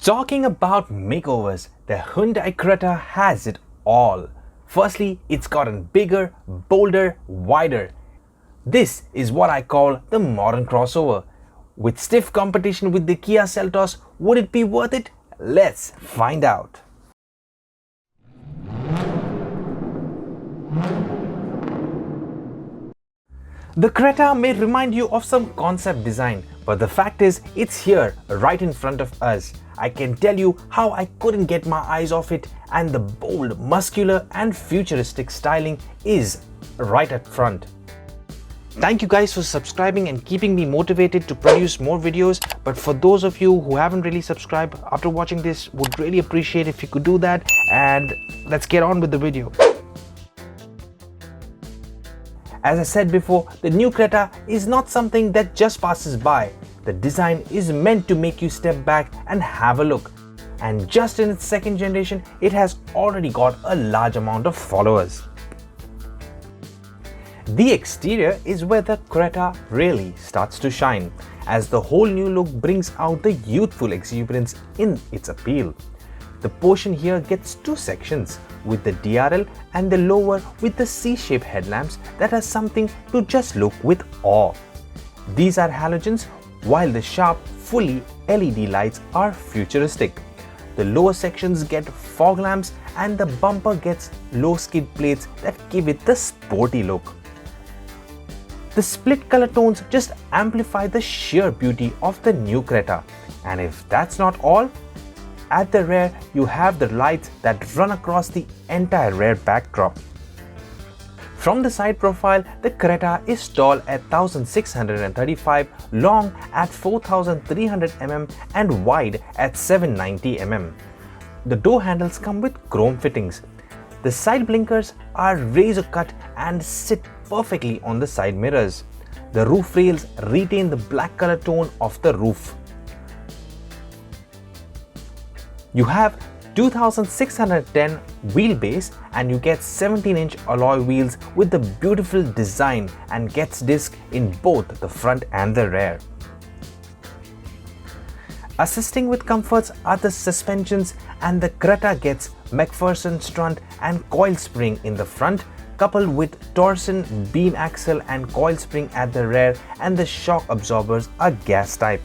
Talking about makeovers, the Hyundai Creta has it all. Firstly, it's gotten bigger, bolder, wider. This is what I call the modern crossover. With stiff competition with the Kia Seltos, would it be worth it? Let's find out. The Creta may remind you of some concept design, but the fact is it's here right in front of us. I can tell you how I couldn't get my eyes off it, and the bold, muscular and futuristic styling is right up front. Thank you guys for subscribing and keeping me motivated to produce more videos, but for those of you who haven't really subscribed after watching this, would really appreciate if you could do that, and let's get on with the video. As I said before, the new Creta is not something that just passes by. The design is meant to make you step back and have a look. And just in its second generation, it has already got a large amount of followers. The exterior is where the Creta really starts to shine, as the whole new look brings out the youthful exuberance in its appeal. The portion here gets two sections, with the DRL and the lower with the C-shaped headlamps that are something to just look with awe. These are halogens, while the sharp, fully LED lights are futuristic. The lower sections get fog lamps and the bumper gets low skid plates that give it the sporty look. The split color tones just amplify the sheer beauty of the new Creta. And if that's not all, at the rear, you have the lights that run across the entire rear backdrop. From the side profile, the Creta is tall at 1635, long at 4300 mm and wide at 790 mm. The door handles come with chrome fittings. The side blinkers are razor cut and sit perfectly on the side mirrors. The roof rails retain the black color tone of the roof. You have 2610 wheelbase and you get 17-inch alloy wheels with the beautiful design and gets disc in both the front and the rear. Assisting with comforts are the suspensions, and the Creta gets McPherson strut and coil spring in the front, coupled with torsion beam axle and coil spring at the rear, and the shock absorbers are gas type.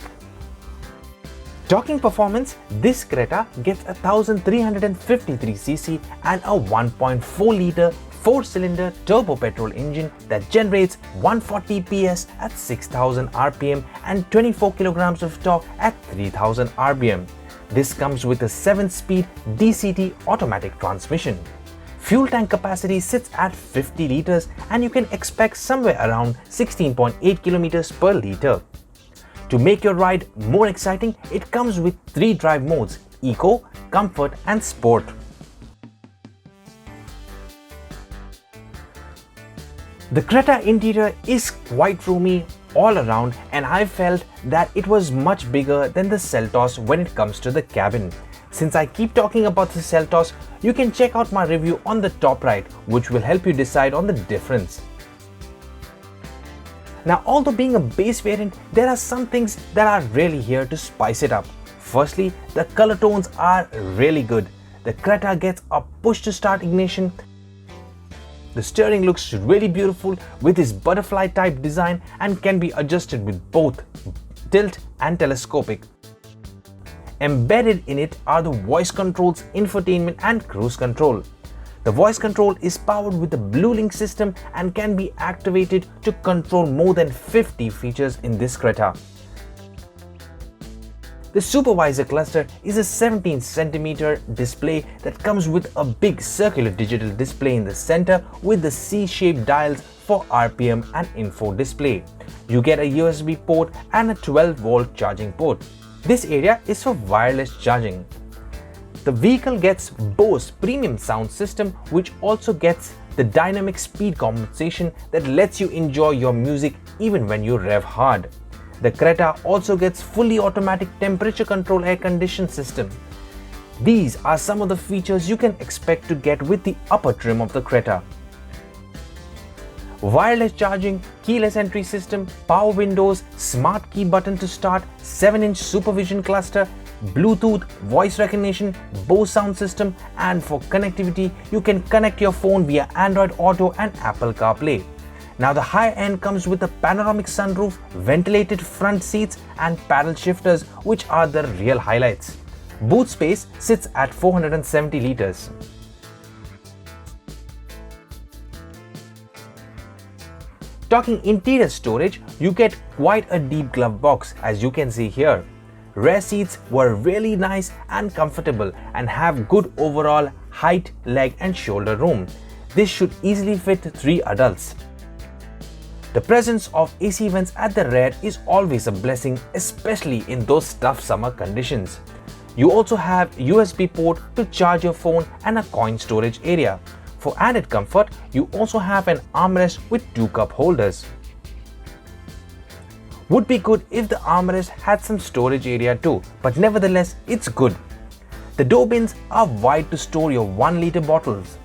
Talking performance, this Creta gets a 1353cc and a 1.4-litre 4-cylinder turbo petrol engine that generates 140 PS at 6000 RPM and 24 kilograms of torque at 3000 RPM. This comes with a 7-speed DCT automatic transmission. Fuel tank capacity sits at 50 liters and you can expect somewhere around 16.8 kilometers per liter. To make your ride more exciting, it comes with 3 drive modes: Eco, Comfort and Sport. The Creta interior is quite roomy all around, and I felt that it was much bigger than the Seltos when it comes to the cabin. Since I keep talking about the Seltos, you can check out my review on the top right, which will help you decide on the difference. Now, although being a base variant, there are some things that are really here to spice it up. Firstly, the color tones are really good. The Creta gets a push to start ignition. The steering looks really beautiful with its butterfly type design and can be adjusted with both tilt and telescopic. Embedded in it are the voice controls, infotainment and cruise control. The voice control is powered with the BlueLink system and can be activated to control more than 50 features in this Creta. The supervisor cluster is a 17cm display that comes with a big circular digital display in the center with the C-shaped dials for RPM and info display. You get a USB port and a 12-volt charging port. This area is for wireless charging. The vehicle gets BOSE premium sound system, which also gets the dynamic speed compensation that lets you enjoy your music even when you rev hard. The Creta also gets fully automatic temperature control air condition system. These are some of the features you can expect to get with the upper trim of the Creta. Wireless charging, keyless entry system, power windows, smart key button to start, 7-inch supervision cluster, Bluetooth, voice recognition, BOSE sound system, and for connectivity, you can connect your phone via Android Auto and Apple CarPlay. Now the high end comes with a panoramic sunroof, ventilated front seats and paddle shifters, which are the real highlights. Boot space sits at 470 liters. Talking interior storage, you get quite a deep glove box, as you can see here. Rear seats were really nice and comfortable and have good overall height, leg and shoulder room. This should easily fit 3 adults. The presence of AC vents at the rear is always a blessing, especially in those tough summer conditions. You also have USB port to charge your phone and a coin storage area. For added comfort, you also have an armrest with 2 cup holders. Would be good if the armrest had some storage area too, but nevertheless it's good. The door bins are wide to store your 1 liter bottles.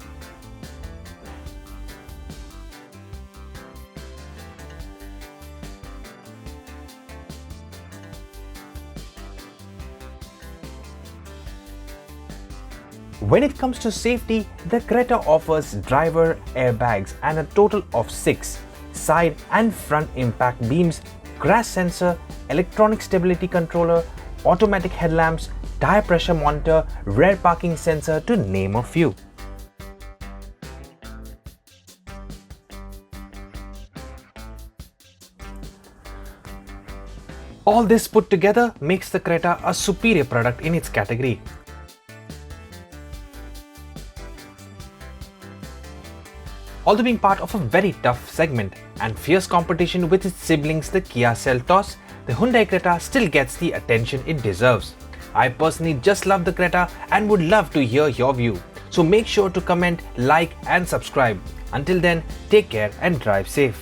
When it comes to safety, the Creta offers driver airbags and a total of 6 side and front impact beams, crash sensor, electronic stability controller, automatic headlamps, tire pressure monitor, rear parking sensor, to name a few. All this put together makes the Creta a superior product in its category. Although being part of a very tough segment and fierce competition with its siblings the Kia Seltos, the Hyundai Creta still gets the attention it deserves. I personally just love the Creta and would love to hear your view. So make sure to comment, like and subscribe. Until then, take care and drive safe.